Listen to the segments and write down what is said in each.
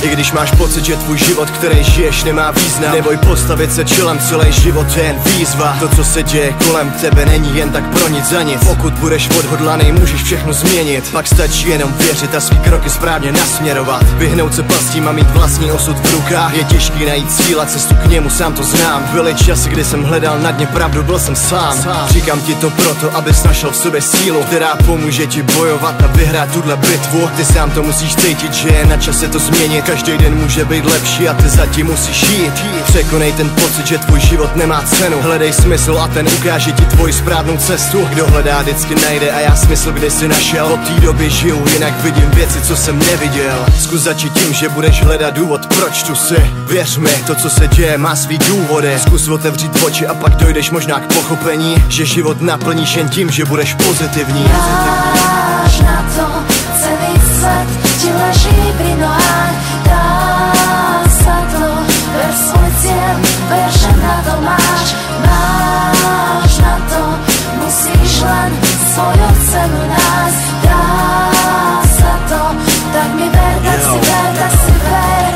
I když máš pocit, že tvůj život, který žiješ, nemá význam, neboj postavit se čelem, celý život je jen výzva. To, co se děje kolem tebe, není jen tak pro nic za nic. Pokud budeš odhodlaný, můžeš všechno změnit. Pak stačí jenom věřit a svý kroky správně nasměrovat. Vyhnout se pastím a mít vlastní osud v rukách. Je těžký najít cíl a cestu k němu, sám to znám. Byly časy, kdy jsem hledal na dně pravdu, byl jsem sám. Říkám ti to proto, abys našel v sobě sílu, která pomůže ti bojovat a vyhrát tuhle bitvu. Ty sám to musíš cítit, že je na čase to změnit. Každý den může být lepší a ty zatím musíš jít. Překonej ten pocit, že tvůj život nemá cenu. Hledej smysl a ten ukáže ti tvoji správnou cestu. Kdo hledá, vždycky najde a já smysl kdysi našel. Od té doby žiju, jinak vidím věci, co jsem neviděl. Zkus začít tím, že budeš hledat důvod, proč tu jsi. Věř mi, to, co se děje, má svý důvody. Zkus otevřít oči a pak dojdeš možná k pochopení, že život naplníš jen tím, že budeš pozitivní. Máš na to celý svět, ti leží pri nohách. Dá sa to, ver svoj cieľ, ver, že na to máš. Máš na to, musíš len svoju cenu nájsť. Dá sa to, tak mi ver, tak si ver, tak si ver.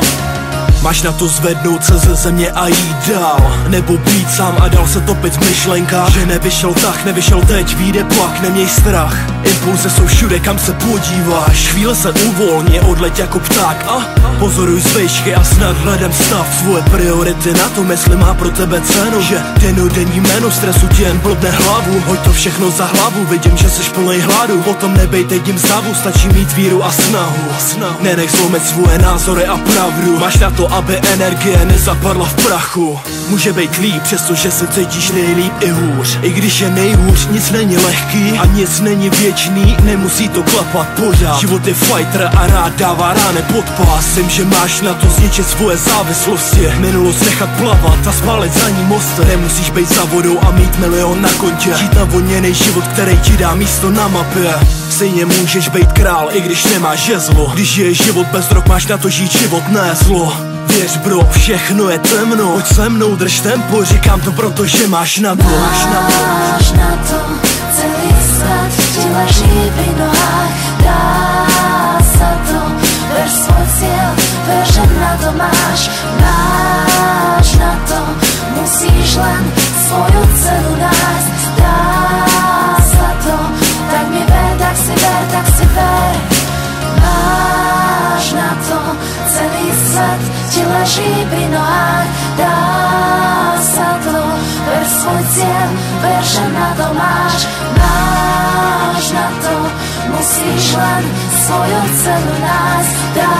Máš na to zvednout se ze země a jít dál, nebo být sám a dál se topit v myšlenkách. Že nevyšel tak, nevyšel teď, vyjde pak, neměj strach. Impulze jsou všude, kam se podíváš. Chvíle se uvolně, odleď jako pták a pozoruj z výšky a snad hledem stav. Svoje priority, na to mysli má pro tebe cenu. Že dennodenní jméno stresu ti jen blbne hlavu. Hoď to všechno za hlavu, vidím, že seš plnej hladu. Potom nebej jedním z davu, stačí mít víru a snahu. Nenech zlomit svoje názory a pravdu. Máš na to, aby energie nezapadla v prachu. Může být líp, přestože se cítíš nejlíp i hůř. I když je nejhůř, nic není lehký a nic není věčný, nemusí to klapat pořád. Život je fighter a rád dává rány pod pás. Vím, že máš na to zničit svoje závislosti, minulost nechat plavat a spálit za ní mosty. Nemusíš být za vodou a mít milion na kontě, žít navoněnej život, který ti dá místo na mapě. Stejně můžeš být král, i když nemáš žezlo. Když žiješ život bez drog, máš na to žít život, ne zlo. Věř bro, všechno je temno, pojď se mnou, drž tempo, říkám to proto, že máš na to. Máš na to, celý svět ti leží pri nohách. Dá sa to, ver svoj cieľ, ver, že na to máš. Máš na to, musíš len svoju cenu nájsť. Dá sa to, tak mi ver, tak si ver, tak si ver. Máš na to, celý svět ti leží pri nohách. Dá sa to, ver svoj cieľ, ver, že na to máš. Máš na to, musíš len svoju cenu nájsť. Dá